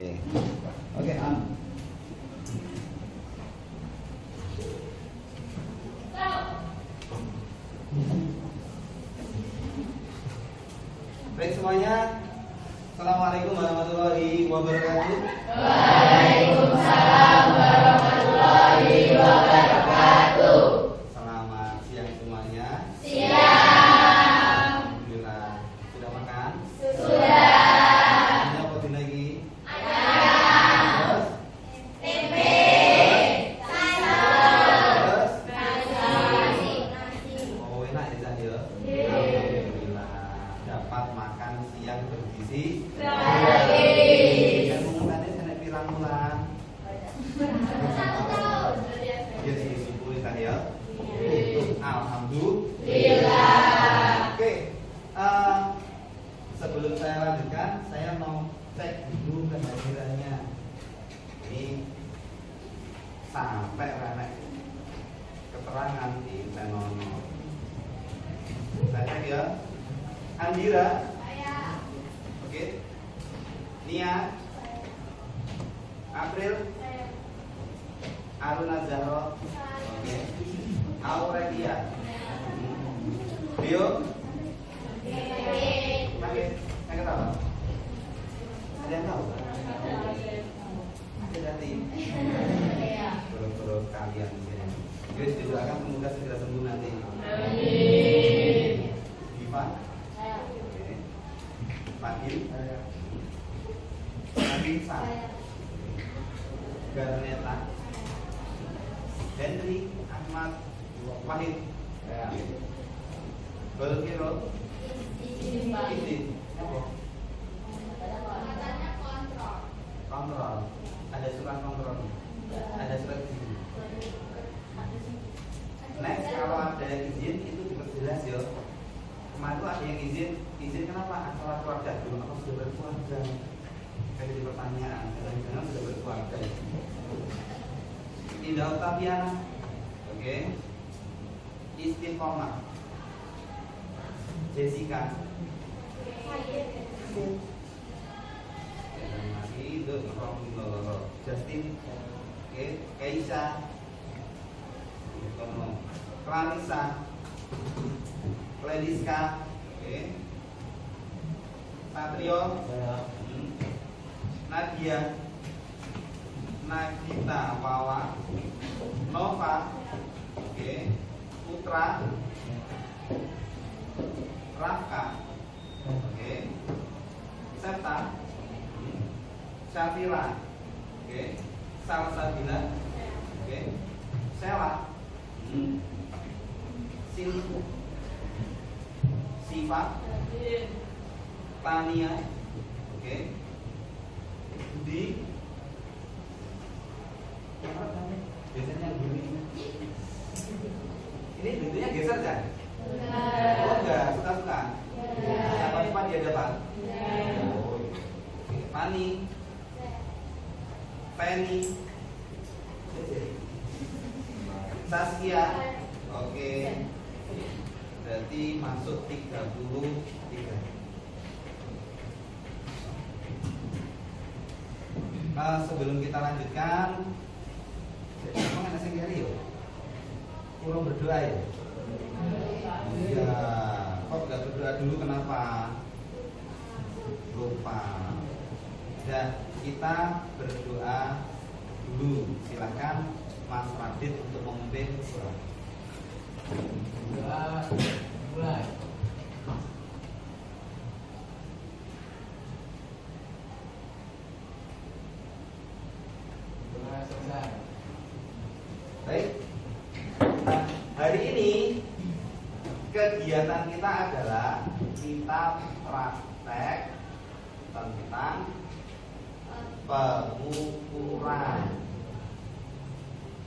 Oke, baik semuanya. Assalamualaikum warahmatullahi wabarakatuh. Waalaikumsalam warahmatullahi wabarakatuh. Selamat siang semuanya. Siang. Alhamdulillah. Sudah makan? Sudah. Ini apa lagi? Ayam. Terus? Tempe. Terus? Nasi. Oh, enak ya saya. Iya. Alhamdulillah dapat makan siang bergizi. Baik. Kan mengumumkannya saya pirang bulan. Ya sih sepuluh tadi ya. Alhamdulillah. Oke, sebelum saya lanjutkan, saya mau cek dulu kehadirannya. Ini sampai renek keterangan di Penono. Saya cek ya. Andira, oke. Nia, April, Aruna Zahro, oke. Aurelia, Rio, sakit apa? Ada yang tahu? Ada nanti. Terus kalian di sini. Guys, didoakan semoga segera sembuh nanti. Diva, oke. Fadil, Anissa, Garneta, Henry, Ahmad, Wahid, Golkiro, Izin, kontrol, ada surat kontrol, ada surat izin. Next, kalau ada izin itu diperjelas ya. Kemarin tuh ada yang izin kenapa? Antara keluarga belum atau sudah berkeluarga? Kayak di pertanyaan, kadang-kadang sudah berkeluarga. Tidak Octaviana, oke. Istiqomah, Jessica, Justin, oke. Keisha, Clarissa, Klediska, oke. Satrio, Nadia, Nagita Wawa, Nova, oke. Putra, Raka, oke. Septa, Syafira, oke. Salsabila, oke. Sela, Silku, Siva, Tania, oke. Budi, biasanya Budi. Ini bentuknya geser kan? Oh enggak, suka-suka. Siapa cepat dia dapat? Oh, oke. Fani, Penny, Saskia, oke. Berarti masuk 33. Sebelum kita lanjutkan, emang ada yang kiri yuk? Kurang berdoa ya? Iya. Kok nggak berdoa dulu kenapa? Lupa. Dan kita berdoa dulu. Silakan Mas Radit untuk memimpin doa. Mulai. Selesai. Baik. Nah, hari ini kegiatan kita adalah kita praktek tentang pengukuran.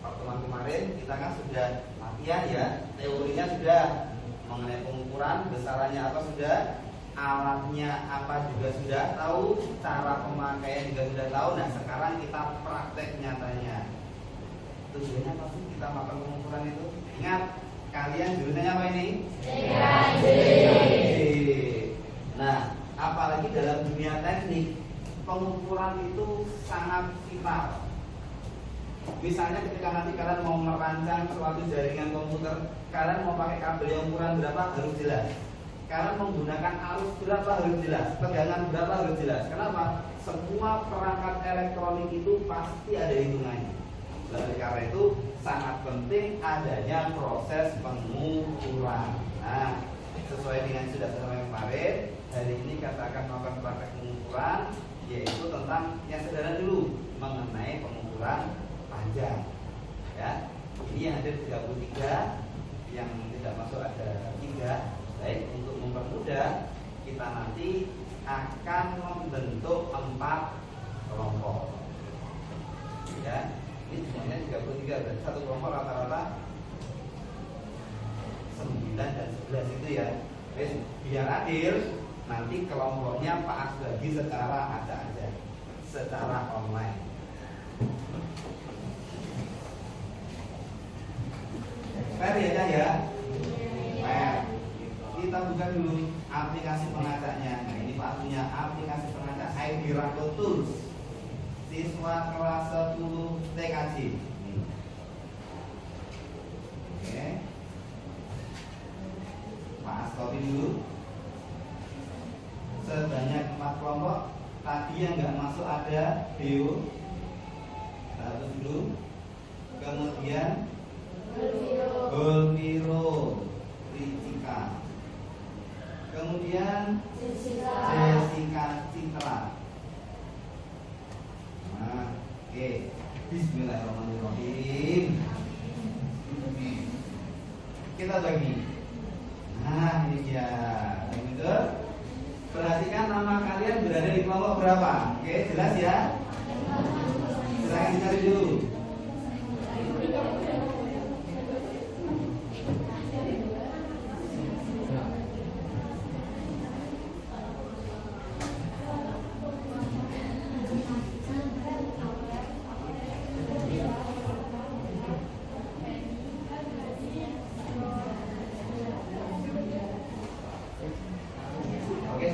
Pertemuan kemarin kita kan sudah latihan ya, teorinya sudah mengenai pengukuran, besarannya apa sudah, alatnya apa juga sudah tahu, cara pemakaian juga sudah tahu. Nah sekarang kita praktek nyatanya. Tujuannya apa sih kita melakukan pengukuran itu? Ingat, kalian jurusannya apa ini? Nah, apalagi dalam dunia teknik pengukuran itu sangat vital. Misalnya ketika nanti kalian mau merancang suatu jaringan komputer, kalian mau pakai kabel yang ukuran berapa harus jelas. Kalian menggunakan arus berapa harus jelas, tegangan berapa harus jelas. Kenapa? Semua perangkat elektronik itu pasti ada hitungannya. Oleh karena itu sangat penting adanya proses pengukuran. Nah, sesuai dengan sudah sampai kemarin, hari ini kita akan melakukan praktek pengukuran, yaitu tentang yang sederhana dulu mengenai pengukuran panjang. Ya, ini yang ada 33, yang tidak masuk ada 3. Baik, untuk mempermudah kita nanti akan membentuk 4 kelompok. Ya, ini semuanya 33 dan satu kelompok rata-rata 9 dan 11 itu ya. Biar adil, nanti kelompoknya Pak bagi secara acak aja, secara online. Fair ya, ya. Fair. Kita buka dulu aplikasi pengacaknya. Nah, ini Pak punya aplikasi pengacak ID Rako Tools. Siswa kelas 10 TKJ. Oke. Pak copy dulu. Sebanyak 4 kelompok. Tadi yang nggak masuk ada Deo. Kita hapus dulu. Kemudian Golmiro Ricika. Kemudian Jessica Citra. Nah, oke. Bismillahirrahmanirrahim. Kita bagi. Nah, ini dia. Betul. Perhatikan nama kalian berada di kelompok berapa. Oke, jelas ya? Silakan dicari dulu.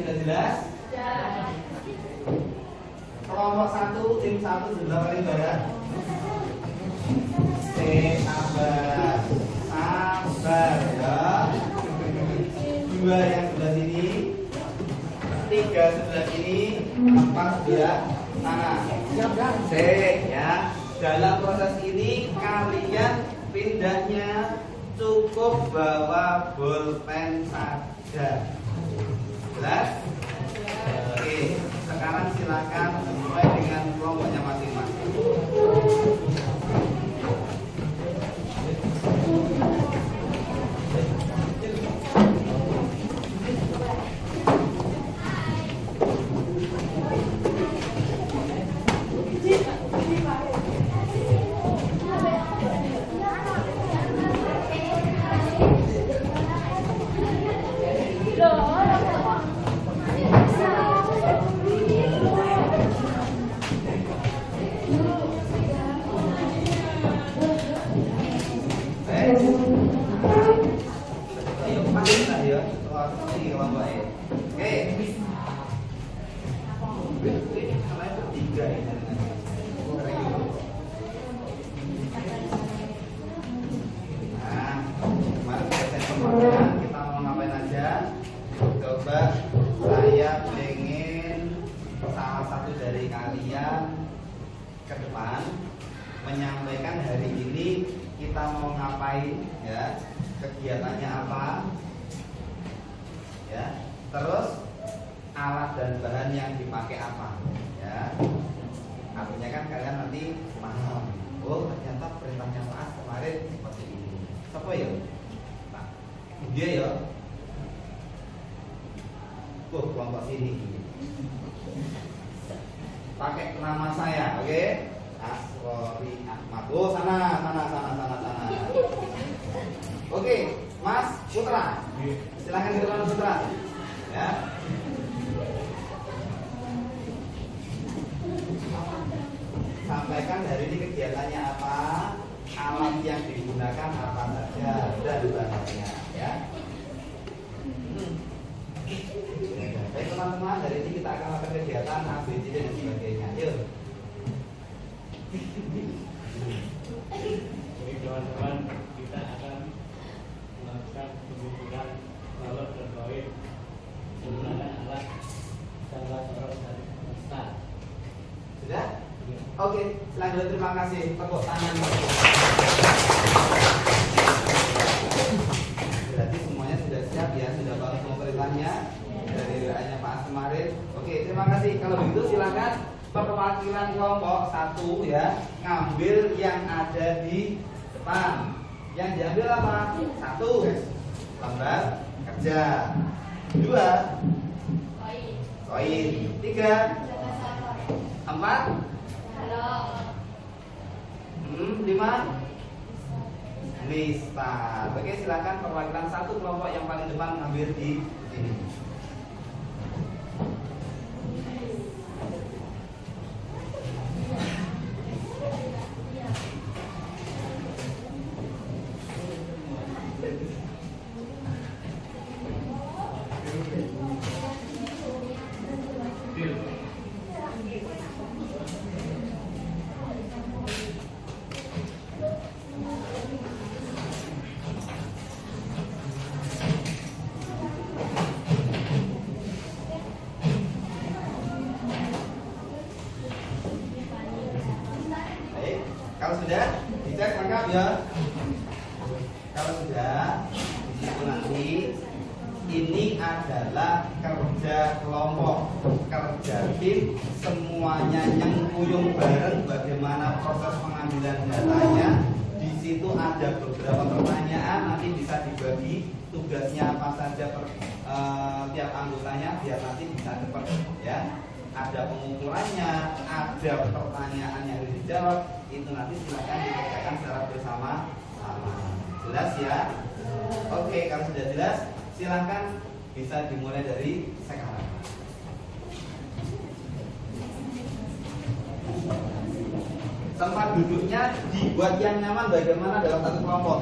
Jelas? Kelompok 1, tim 1 sebelah paling barat. Sabar, sabar ya. 2 yang sebelah sini, 3 sebelah sini, 4 sebelah sana. Ya. Dalam proses ini kalian pindahnya cukup bawa bolpen saja. Jelas? Oke, sekarang silakan sesuai dengan kelompoknya masing-masing. Menyampaikan hari ini kita mau ngapain ya, kegiatannya apa ya, terus alat dan bahan yang dipakai apa ya. Artinya kan kalian nanti paham, oh ternyata perintahnya Pak kemarin seperti ini. Siapa ya? Nah, dia ya. Oh, kelompok sini pakai nama saya, oke? Asrori Ahmad. Oh, sana. Oke, Mas Putra. Silakan di depan Putra. Ya. Sampaikan hari ini kegiatannya apa, alat yang digunakan apa saja dan bahannya, ya. Baik teman-teman, hari ini kita akan melakukan kegiatan ABCD dan Oke, selanjutnya terima kasih. Tepuk tangan. Berarti semuanya sudah siap ya, sudah baru pemberitahuannya dari WA-nya Pak kemarin. Oke, terima kasih. Kalau begitu silakan perwakilan kelompok 1 ya, ngambil yang ada di depan. Yang diambil apa? 1, lembar kerja. 2, koin. 3, 4, 5, lista. Oke, silakan perwakilan 1 kelompok yang paling depan ngambil di sini. Kalau sudah dicek lengkap ya. Kalau sudah itu nanti ini adalah kerja kelompok, kerja tim, semuanya nyengkuyung bareng bagaimana proses pengambilan datanya. Di situ ada beberapa pertanyaan, nanti bisa dibagi tugasnya apa saja tiap anggotanya biar nanti bisa cepat ya. Ada pengukurannya, ada pertanyaan yang harus dijawab, itu nanti silakan dikerjakan secara bersama-sama. Jelas ya? Oke, kalau sudah jelas, silakan bisa dimulai dari sekarang. Tempat duduknya dibuat yang nyaman bagaimana dalam satu kelompok.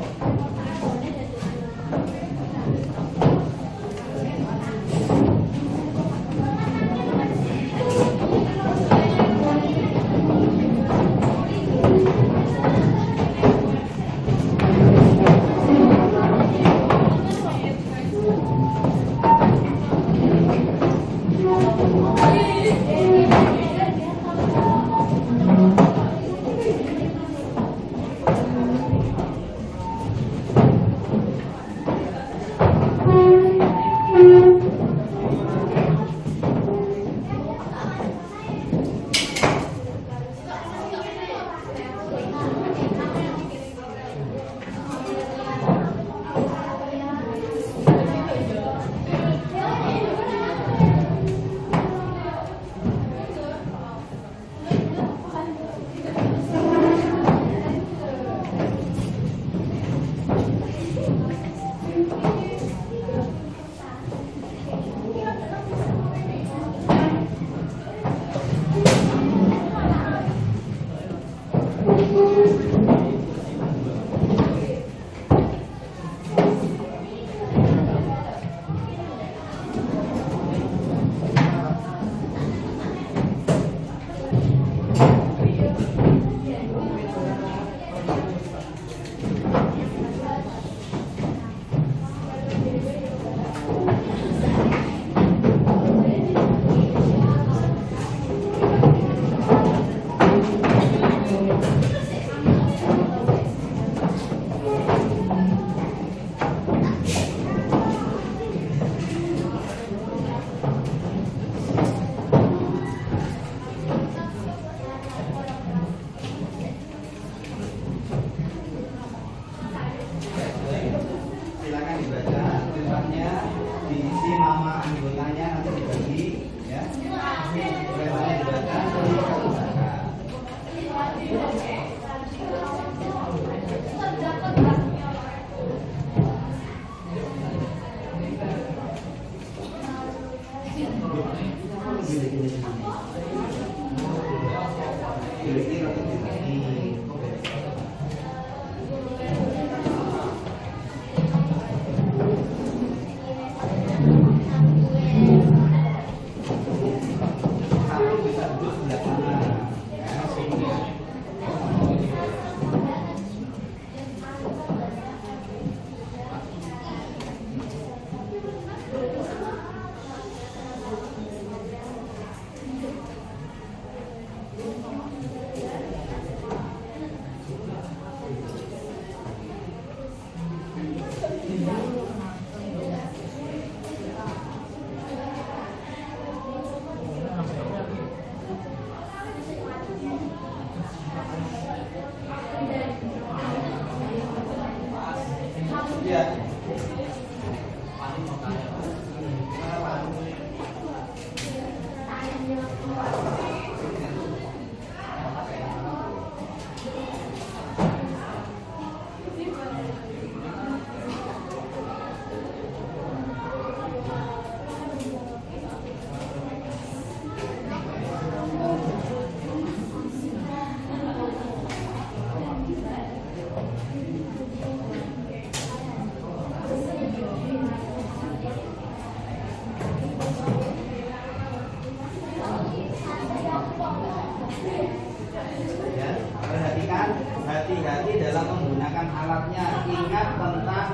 hati-hati dalam menggunakan alatnya. Ingat tentang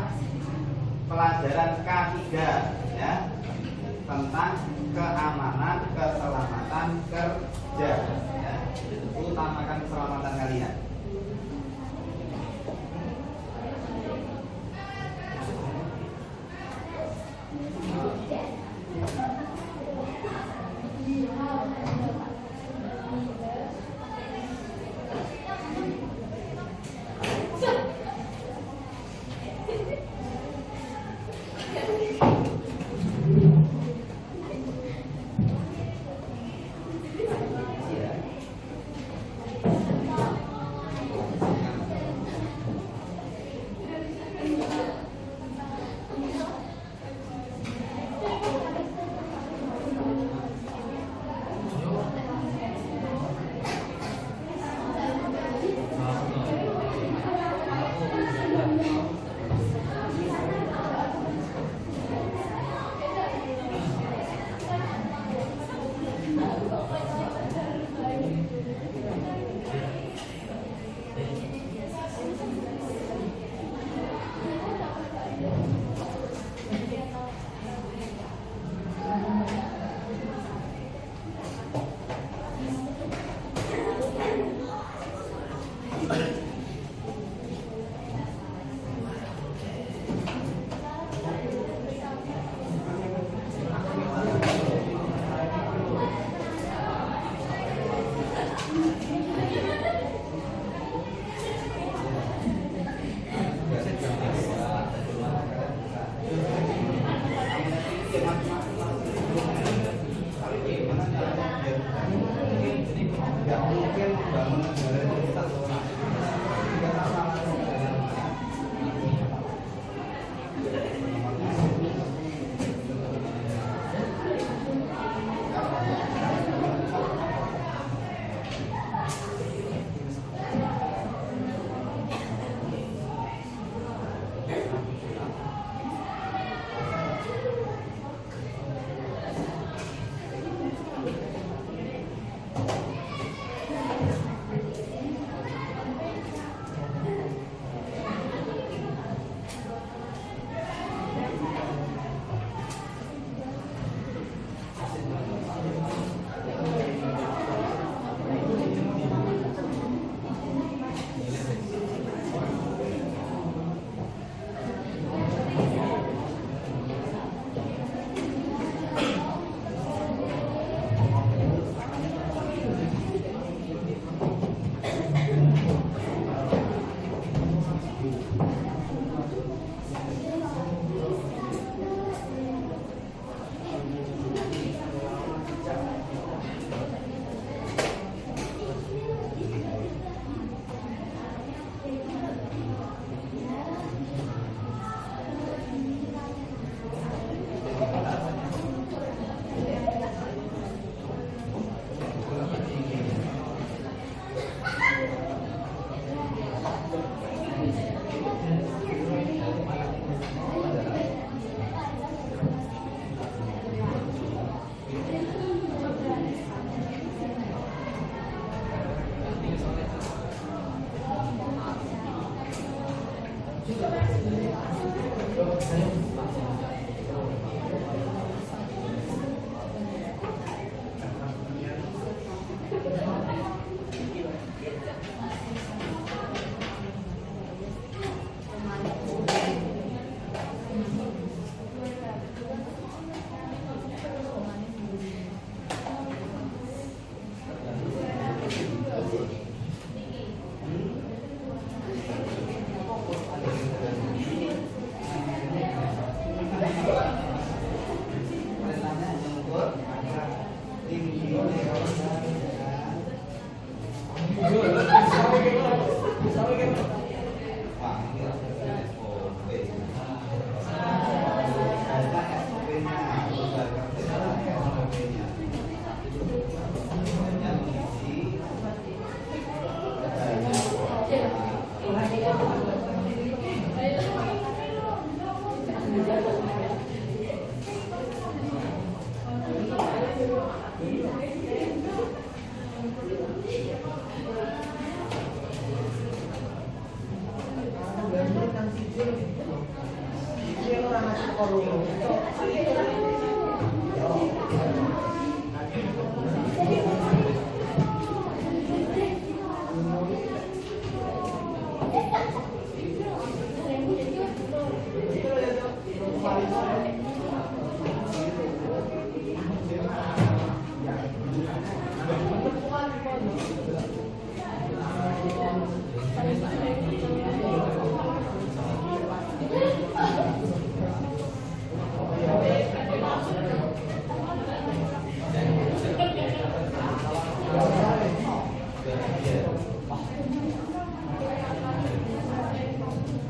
pelajaran K3 ya, tentang keamanan, keselamatan kerja ya. Utamakan keselamatan kalian.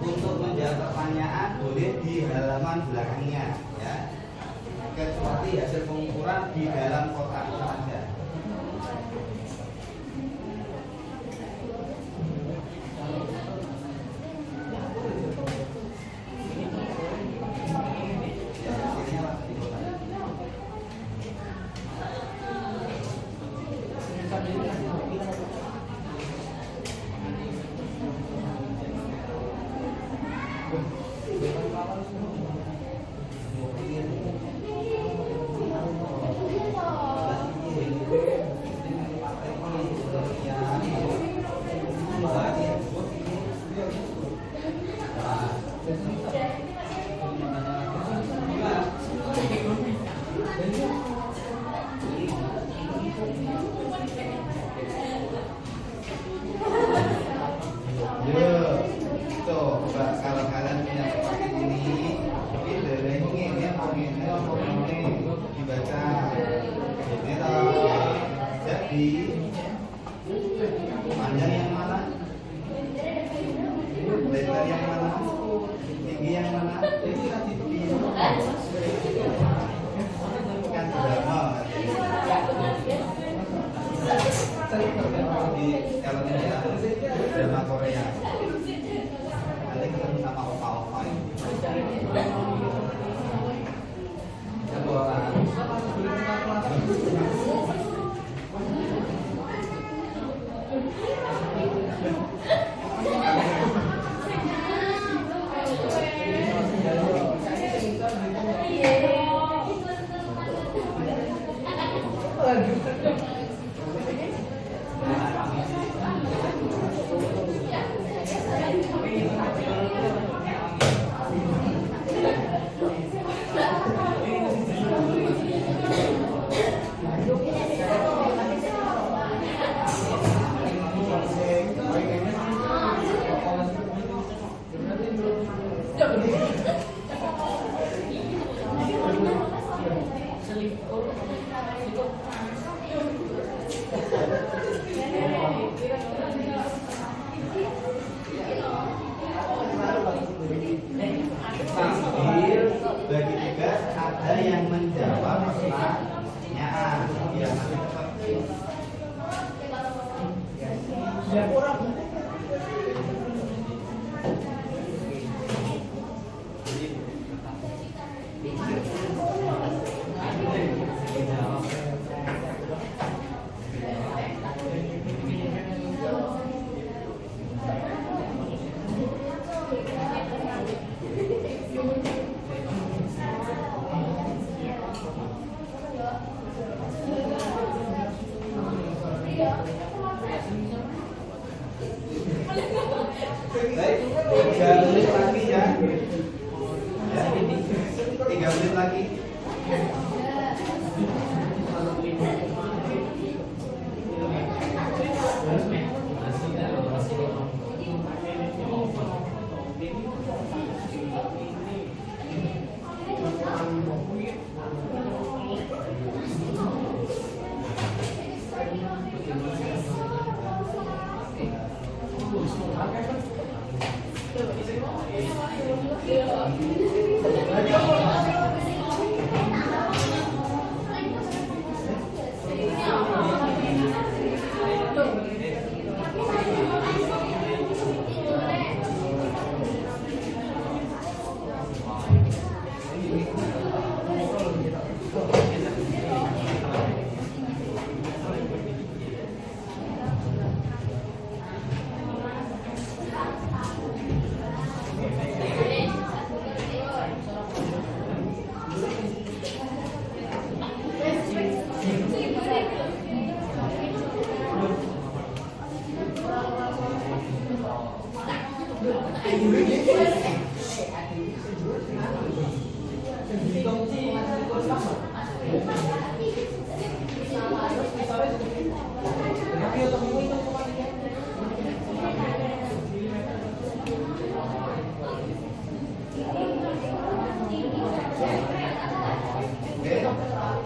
Untuk menjawab pertanyaan boleh di halaman belakangnya ya. Kecuali hasil pengukuran di dalam kotak saja. Kalau kalian punya seperti ini, ini dibaca. Ini jadi panjang yang mana? Lebar yang mana? Tinggi yang mana? Kan drama. Di kalau ini ya drama Korea. Nanti ketemu sama opa-opa ini. Sambil bagi tugas ada yang menjawab pertanyaan ya, nanti baik, 3 menit lagi ya. Ya, 3 menit lagi. Oke,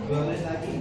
2 menit lagi.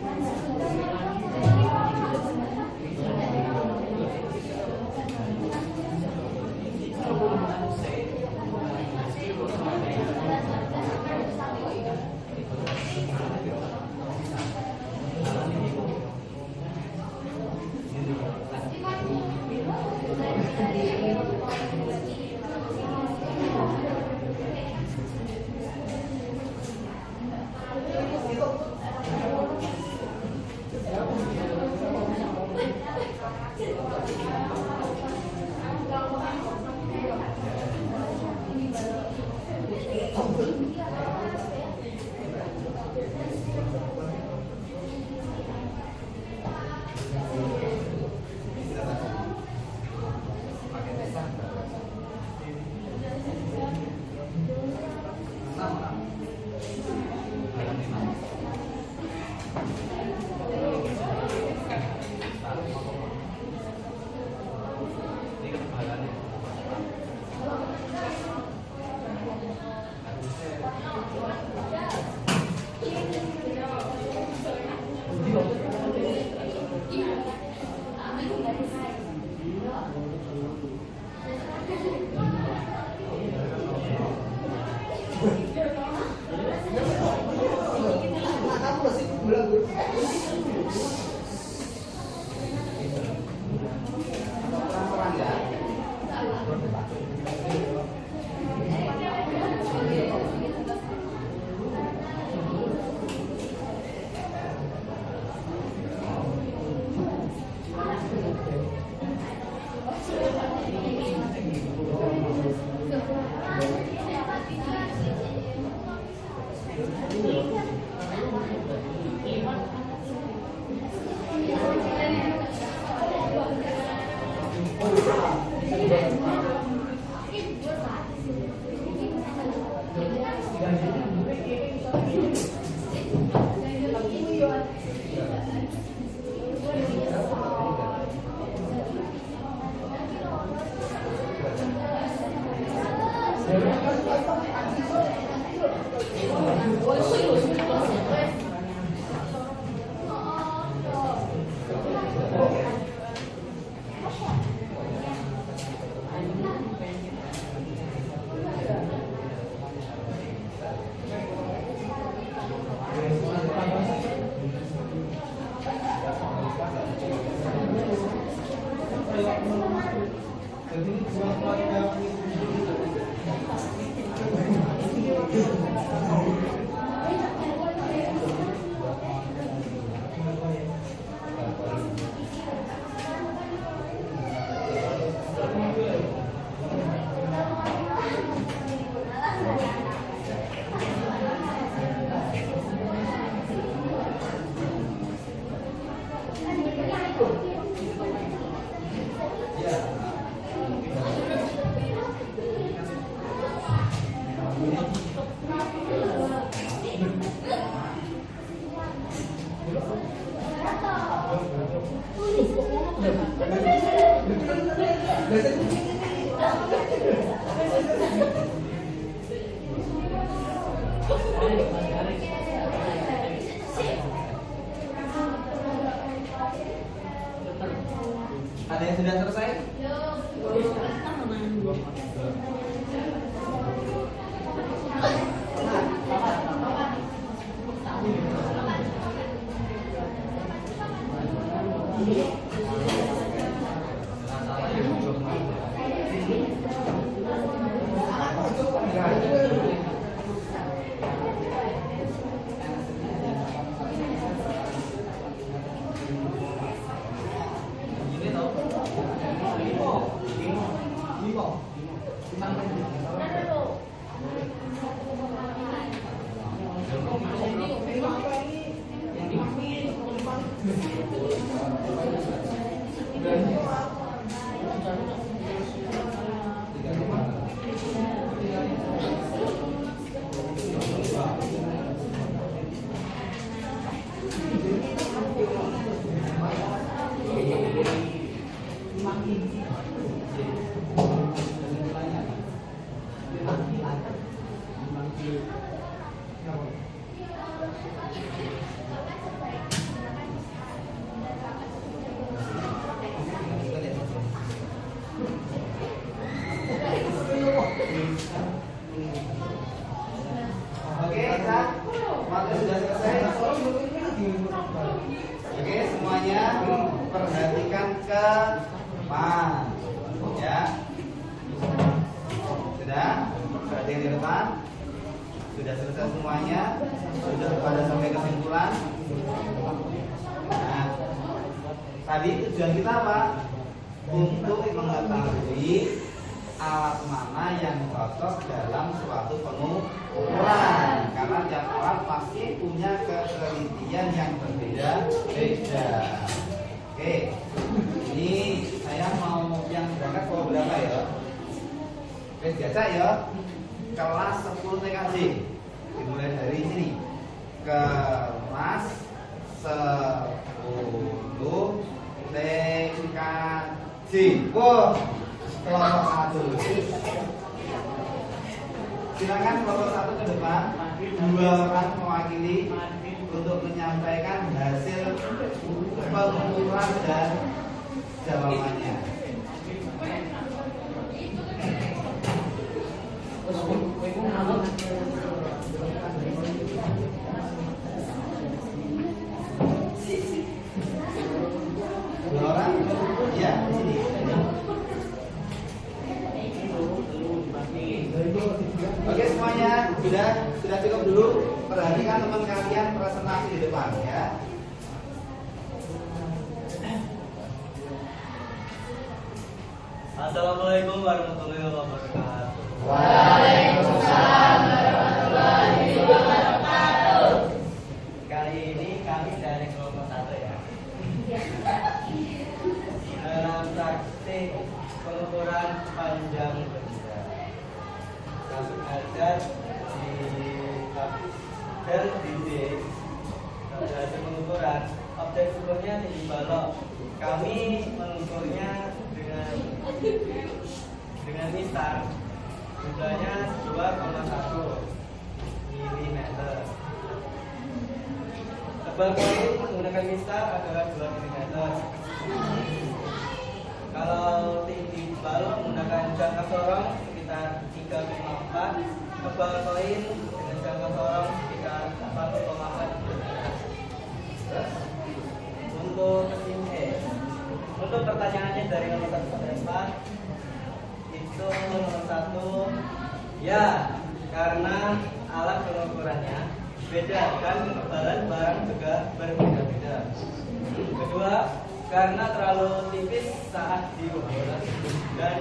Pelan-pelan ya. Ada yang sudah selesai? Kesimpulannya apa? Oke, Kak. Waktu sudah selesai. Oke, semuanya perhatikan ke depan. Ya. Sudah? Perhatikan ke depan. Sudah selesai semuanya. Sudah pada sampai kesimpulan. Nah, tadi tujuan kita apa? Untuk mengetahui alat mana yang cocok dalam suatu pengukuran, karena tiap alat pasti punya ketelitian yang berbeda-beda. Oke, ini saya mau yang berangkat bawa berapa ya? Oke, biasa ya. Kelas 10 TKJ dimulai dari sini. Kelas 10 TKJ. Wah, kelompok 1. Silakan kelompok 1 ke depan. 2 orang mewakili untuk menyampaikan hasil pengukuran dan jawabannya. Dua orang? Ya, di sini. Oke semuanya, sudah cukup dulu. Perhatikan teman kalian presentasi di depan ya. Assalamualaikum warahmatullahi wabarakatuh. Waalaikumsalam warahmatullahi wabarakatuh. Kali ini kami dari kelompok 1 ya. Dalam praktik pengukuran panjang benda, langsung aja di dan di hasil pengukuran objek ukurnya tinggi balok. Kami mengukurnya dengan mistar, jumlahnya 2,1 mm. Tebal koin menggunakan mistar adalah 2 mm. Kalau tinggi balok menggunakan jangka sorong sekitar 3,4. Tebal koin dengan jangka sorong sekitar 4,4 mm. Untuk pertanyaannya dari nomor 1 sampai 4, itu nomor 1 ya, karena alat pengukurannya beda dan ketebalan barang juga berbeda-beda. Kedua, karena terlalu tipis saat diukur dan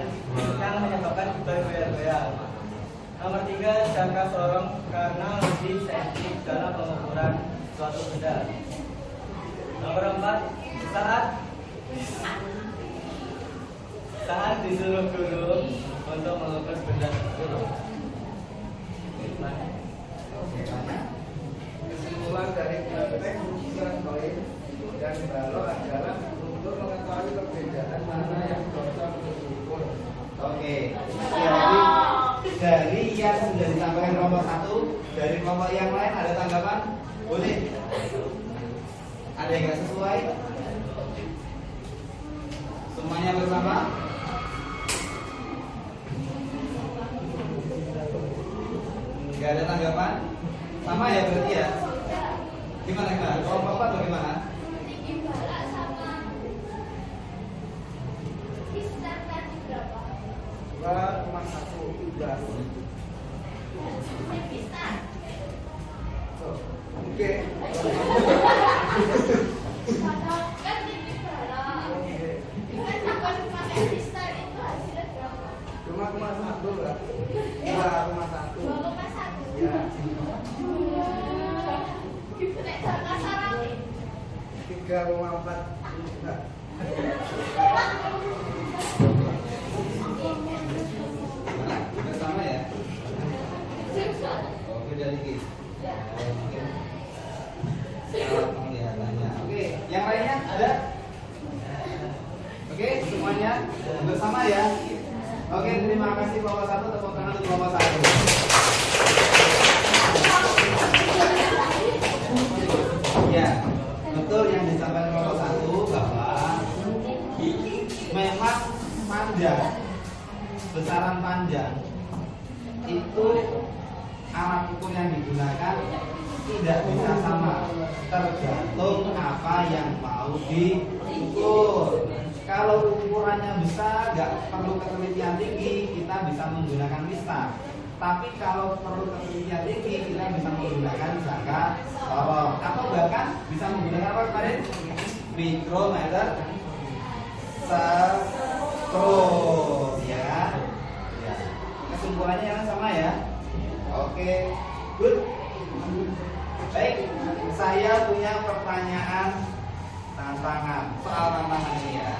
yang menyebabkan bergoyang-goyang. Nomor 3, jangka sorong karena lebih sensitif dalam pengukuran suatu benda. Nomor 4, saat disuruh guru untuk mengukur benda tersebut. Kesimpulan dari praktek pengukuran koin dan balok adalah untuk mengetahui perbedaan mana yang cocok untuk diukur. Oke, dari yang sudah disampaikan kelompok 1, dari kelompok yang lain ada tanggapan? Boleh? Ada yang nggak sesuai? Semuanya bersama? Nggak ada tanggapan? Sama ya berarti ya? Gimana? Kelompok 4 bagaimana? Tinggi balak sama mistar tadi berapa? 2,1 Mistar. Oke. Padahal kan tinggi balak. Kan takkan pakai mistar itu hasilnya berapa? 2,1 lah. 2,1. 2,1. Ya. Itu nek jangka sarangnya 3,4 juta. Gimana? Udah sama ya? Oh, beda dikit. Oke. Salah penglihatannya. Oke, yang lainnya ada? Oke, semuanya Bersama ya. Oke, terima kasih kelompok 1, tepuk tangan untuk kelompok 1. Ya, betul yang disampaikan kelompok 1 bahwa memang panjang, besaran panjang itu alat ukur yang digunakan tidak bisa sama, tergantung apa yang mau diukur. Kalau ukurannya besar, nggak perlu ketelitian tinggi, kita bisa menggunakan mistar. Tapi kalau perlu ketelitian tinggi, kita bisa menggunakan jangka sorong. Atau bahkan bisa menggunakan apa kemarin? Mikrometer sekron, ya. Kesimpulannya yang sama ya. Oke, good. Baik, saya punya pertanyaan tantangan, soal tantangan ini ya.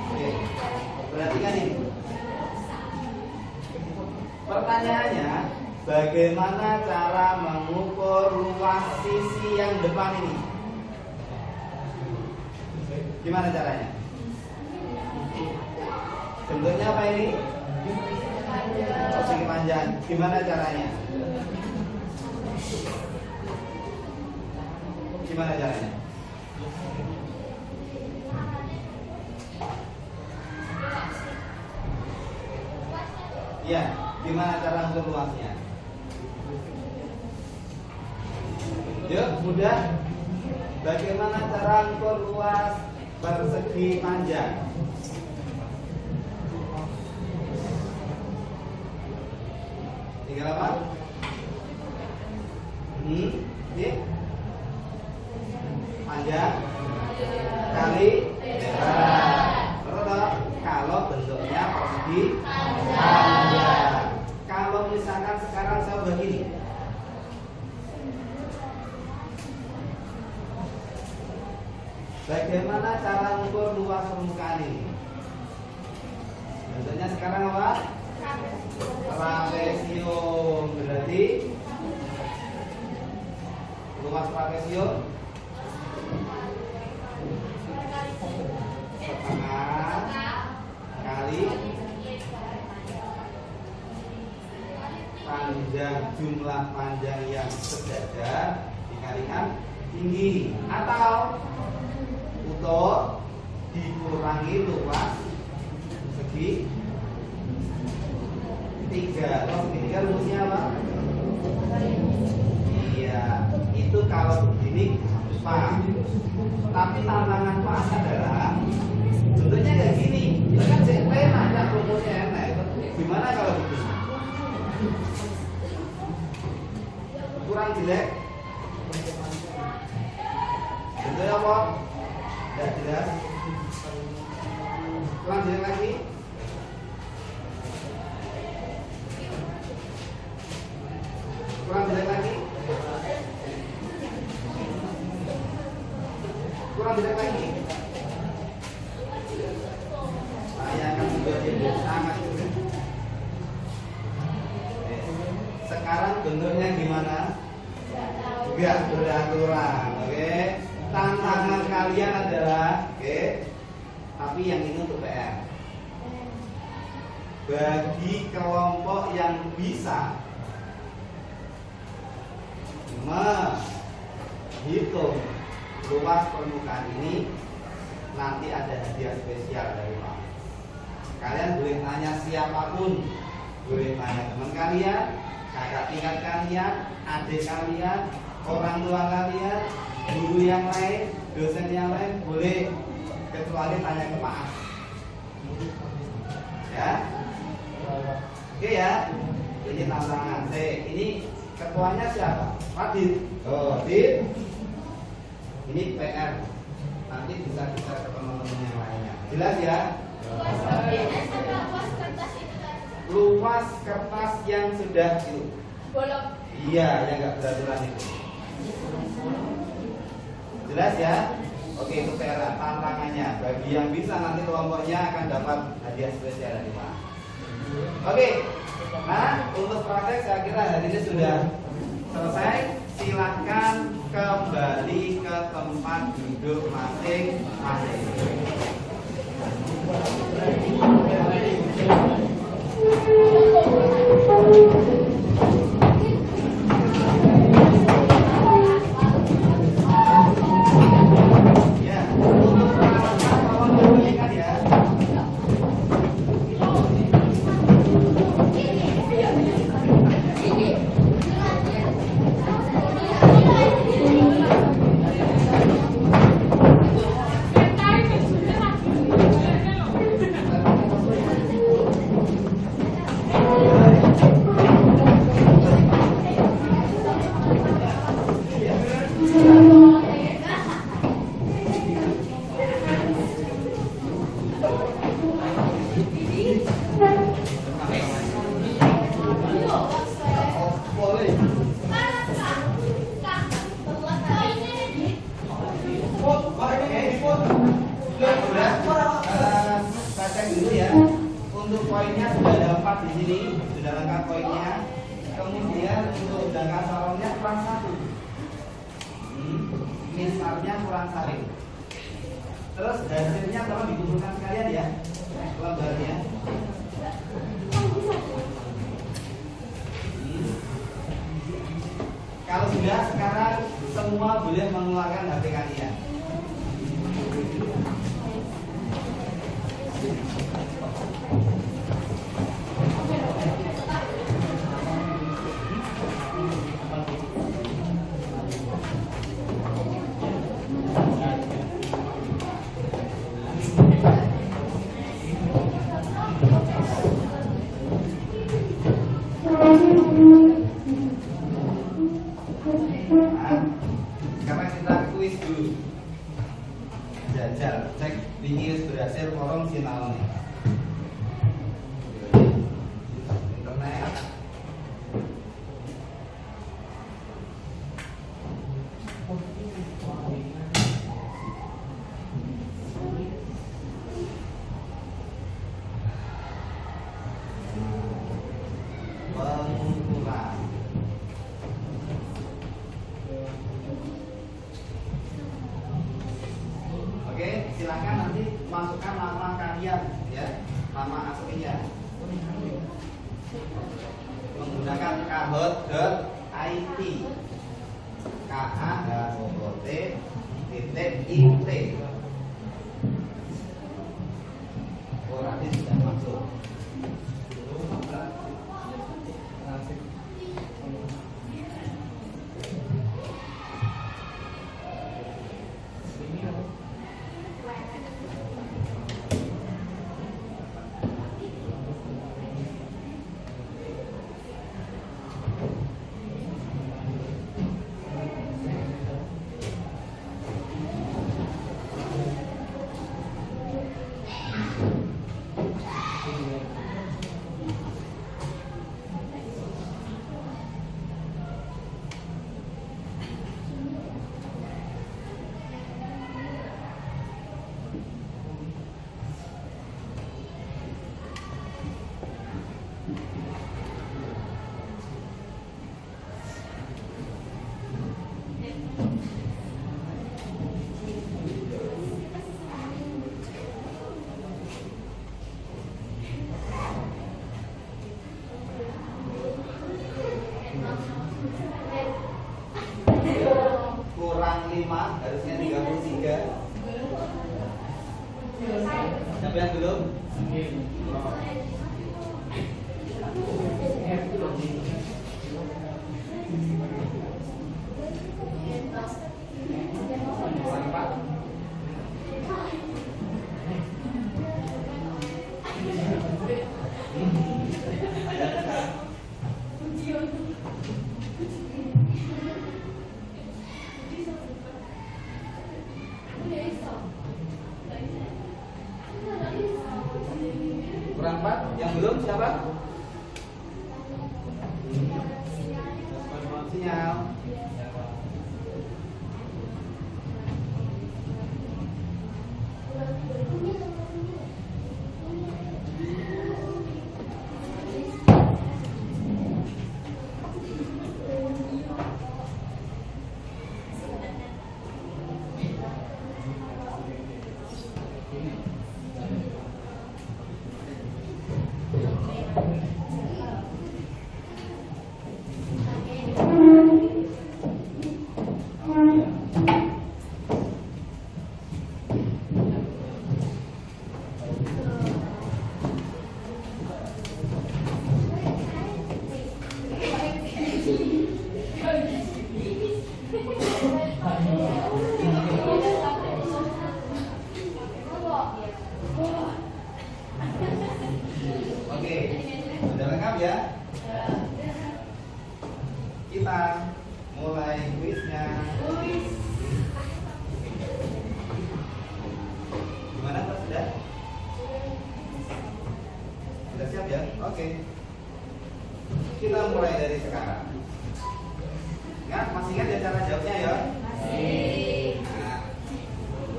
Oke, perhatikan ini. Pertanyaannya, bagaimana cara mengukur luas sisi yang depan ini? Gimana caranya? Bentuknya apa ini? Segi panjang. Gimana caranya? Gimana caranya? Ya, gimana cara mengukur luasnya? Yuk, mudah. Bagaimana cara mengukur luas persegi panjang? Tinggal apa? Ini panjang kali lebar. Terus kalau bentuknya persegi panjang. Kalau misalkan sekarang saya begini, bagaimana cara mengukur luas permukaan ini? Bentuknya sekarang apa? Trapesium. Berarti luas trapesium setengah kali panjang, jumlah panjang yang sejajar dikalikan tinggi, atau utuh dikurangi luas segi 3. Luas segi 3 rumusnya apa? Iya, itu kalau begini gampang. Tapi tantangan Pak adalah bentuknya kayak gini. Itu kan CP ada rumusnya enak. Gimana kalau begini? Kurang jelek? Bentuknya apa? Tidak jelas. Kurang jelek lagi? Kurang jelek lagi? Kurang jelek lagi? Saya akan membuat ini sangat sulit. Sekarang bentuknya gimana? Enggak beraturan, oke? Tantangan kalian adalah, oke? Tapi yang ini untuk PR. Bagi kelompok yang bisa menghitung luas permukaan ini, nanti ada hadiah spesial dari Pak. Kalian boleh tanya siapapun, boleh tanya teman kalian, kakak tingkat kalian, adik kalian, orang tua kalian, guru yang lain, dosen yang lain, boleh, kecuali tanya ke Pak. Ya, oke ya. Ini tantangan. Ini ketuanya siapa? Pak Dit. Oh, Dit. Ini PR. Nanti bisa ke teman-teman yang lainnya. Jelas ya? Luas kertas yang sudah itu bolong. Iya, yang nggak beraturan itu. Jelas ya? Oke, itu PR tantangannya. Bagi yang bisa nanti kelompoknya akan dapat hadiah spesial dari Pak. Oke, Nah, untuk praktek saya kira hari ini sudah selesai. Silakan kembali ke tempat duduk masing-masing. Ya, untuk peralatan tolong diberikan ya. Saya cek dulu ya. Untuk poinnya sudah ada 4 di sini, sudah lengkap poinnya. Kemudian untuk jangka sorongnya kurang 1. Misalnya kurang 1. Terus hasilnya tolong dikumpulkan sekalian ya, lembarnya. Kalau sudah, sekarang semua boleh mengeluarkan HP kalian. Sekarang kita kuis dulu. Jajal, cek bingis berhasil korong sinalnya. Internet. Pengukuran. Oke, silakan nanti masukkan nama kalian ya, nama aslinya menggunakan kahot.it, kahot.it. Oh, nanti sudah masuk. Kurang 5, harusnya 33. Siapa yang belum? Kurang 4. Kurang 4, yang belum siapa? Sinyal. kita mulai kuisnya. Gimana Pak? Sudah? Sudah siap ya? Oke. Kita mulai dari sekarang. Ingat, masih ingat ya cara jawabnya ya? Nah,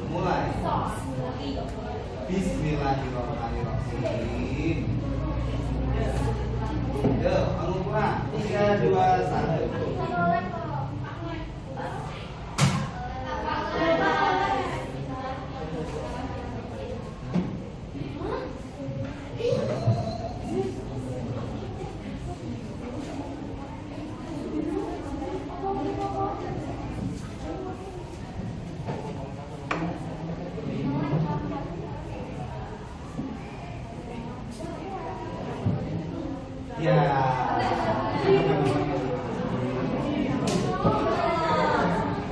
mulai. Bismillahirrahmanirrahim. Yo, pengukuran 3, 2, 1. Ya.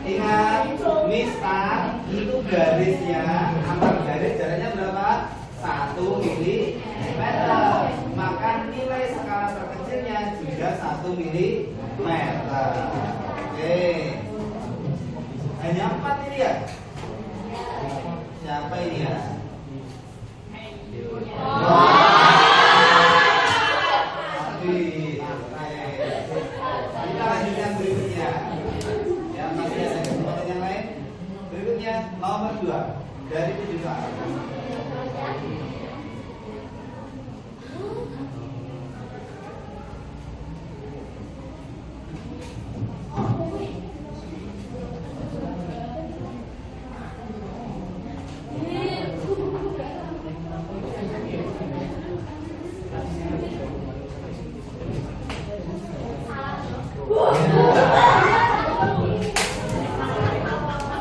Ingat, mistar itu garisnya, antar garis jaraknya berapa? 1 mm. Maka nilai skala terkecilnya juga 1 mm. Oke. Hanya 4 ini ya? Siapa ini ya? Kita lanjutkan berikutnya. Ya, masih ada kesempatan yang lain. Berikutnya nomor 2 dari 7 soal.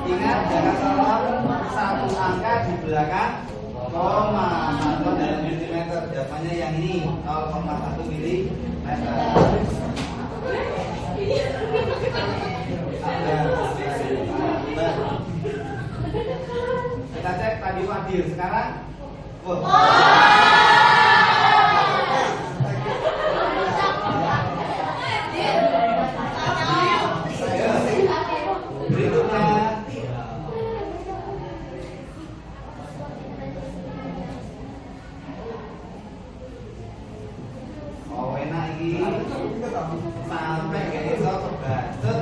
Ingat, jangan salah satu angka di belakang koma atau dalam milimeter. Jawabannya yang ini 0,1 milimeter. Kita cek tadi Fadil sekarang. Berikutnya enak ini sampai gak iso kebacut.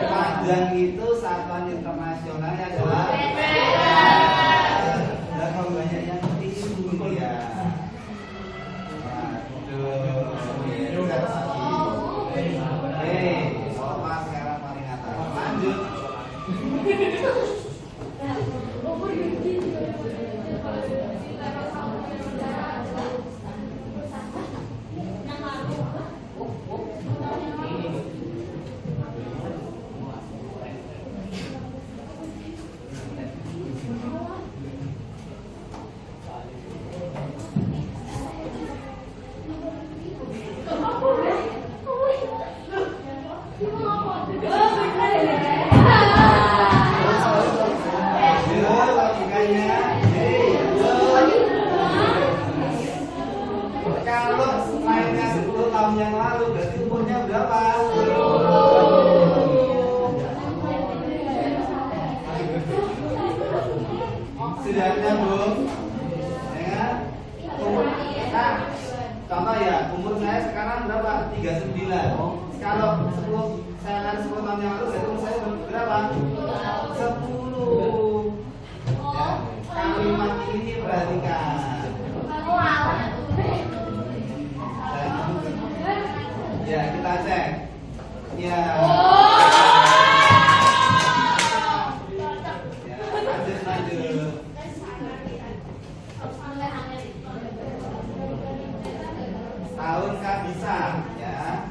Panjang itu satuan internasionalnya adalah meter. Dan kalau banyak yang tinggi ya. Oke, sofa sekarang paling atas. Lanjut. Kalau lainnya 10 tahun yang lalu berarti umurnya berapa? Sudah nyambung? Ya. Nah, contoh ya, umur saya sekarang berapa? 39. Kalau 10 saya kan 10 tahun yang lalu berarti umur saya berapa? 10. Ya. Kalimat ini perhatikan. Ya, kita cek. Ya. Ya, lanjut. Tahun kehabisan, ya.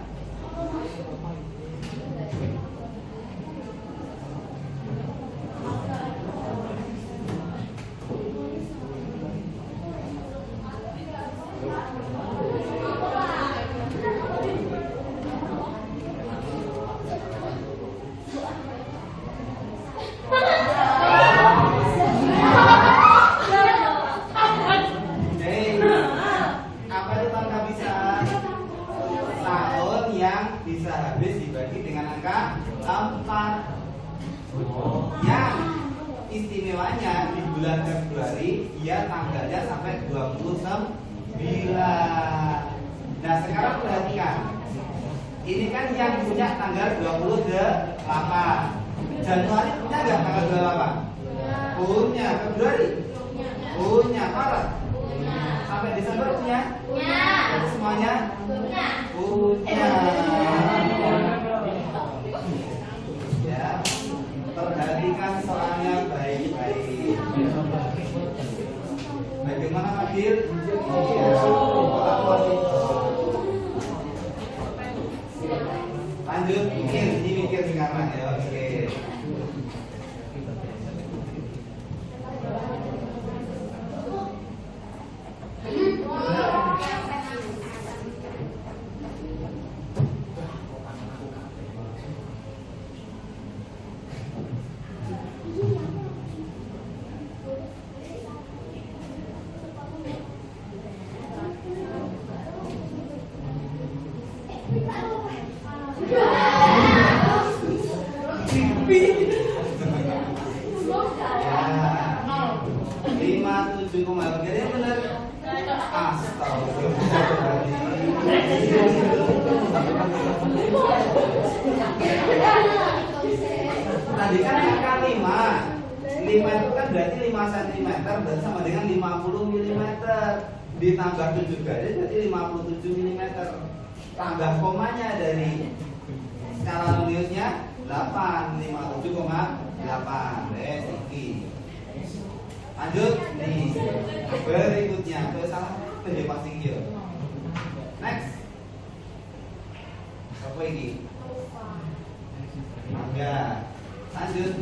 bulan Februari, dia tanggalnya sampai 29. Nah sekarang perhatikan, ini kan yang punya tanggal 28. Januari punya nggak tanggal 28? Punya. Februari? Punya. Maret? Sampai Desember punya? Jadi semuanya? Punya. Ya, perhatikan soalnya baik-baik. Bagaimana Fadil? Lanjut, mikir sekarang ya. Oke. Tadi kan angka 5 itu kan berarti 5 cm dan sama dengan 50 mm. Ditambah 7 garis berarti 57 mm. Tambah komanya dari skala nuliusnya 8, 57,8. Iki. Lanjut nih. Berikutnya ke salah satu pasti iki. Next. Apa ini? Mangga. Lanjut.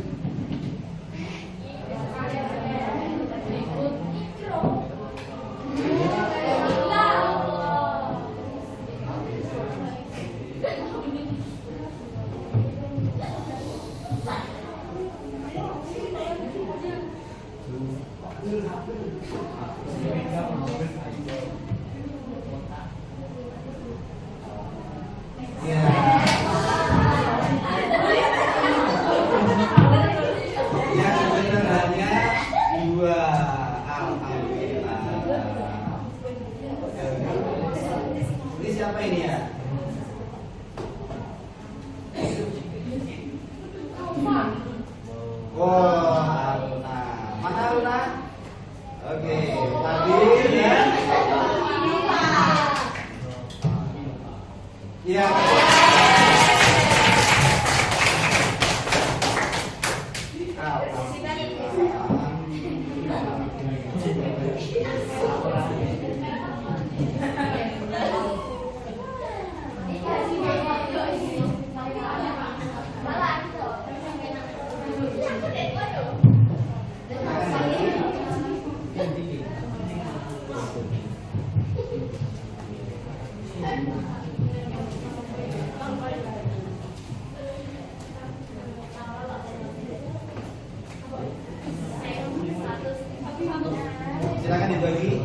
Silakan dibagi.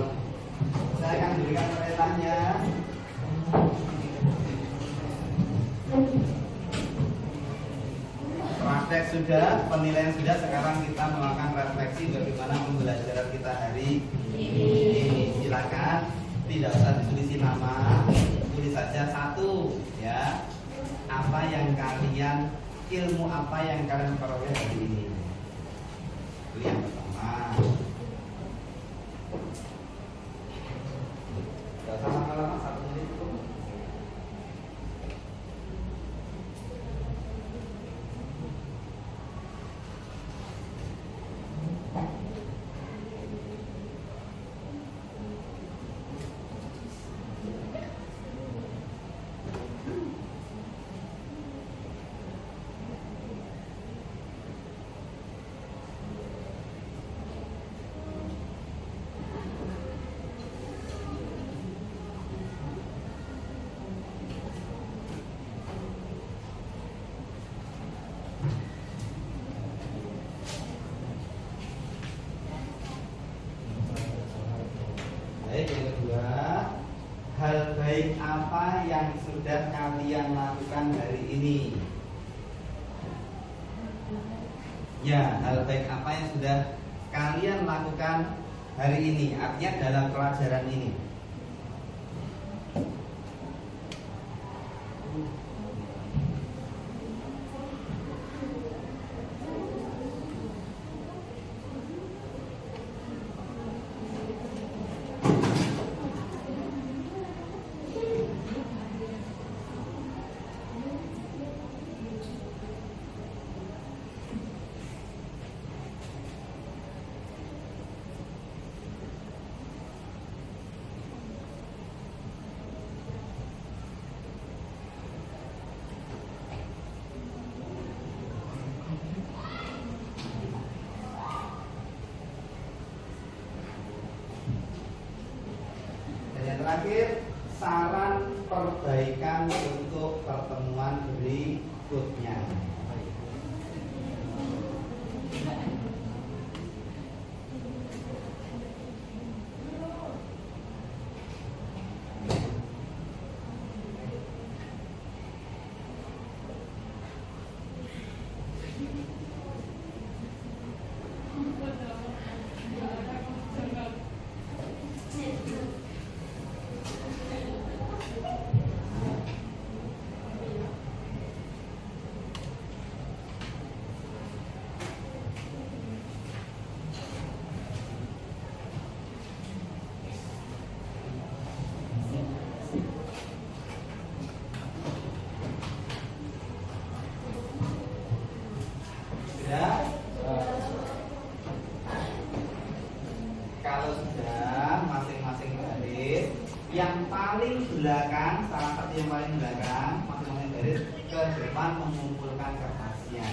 Saya akan berikan perintahnya. Praktek sudah, penilaian sudah. Sekarang kita melakukan refleksi bagaimana pembelajaran kita hari ini. Silakan, tidak usah ditulis nama, tulis saja satu, ya. Apa yang kalian, ilmu apa yang kalian peroleh hari ini? Itu yang pertama. Lama-lama 1 menit itu. Baik, yang kedua, hal baik apa yang sudah kalian lakukan hari ini? Ya, hal baik apa yang sudah kalian lakukan hari ini, artinya dalam pelajaran ini. Terakhir, saran perbaikan untuk pertemuan berikutnya. Kalau sudah masing-masing baris, yang paling belakang, salah satu yang paling belakang, masing-masing baris ke depan mengumpulkan kertasnya.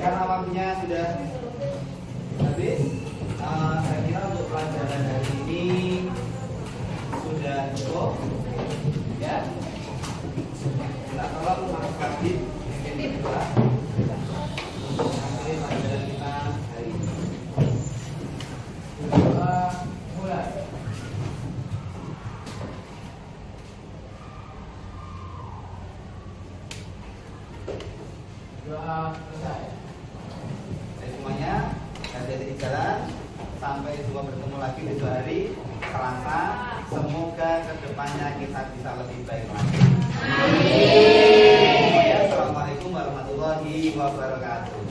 Karena waktunya sudah habis, saya kira untuk pelajaran hari ini sudah cukup. Ya, kita tolong Mas Kabit mungkin kedua untuk mengakhiri pelajaran kita hari ini. Mulai. Doa selesai. Semuanya hati-hati di jalan. Sampai jumpa bertemu lagi besok hari Selasa. Semoga kedepannya kita bisa lebih baik lagi. Amin. Assalamualaikum warahmatullahi wabarakatuh.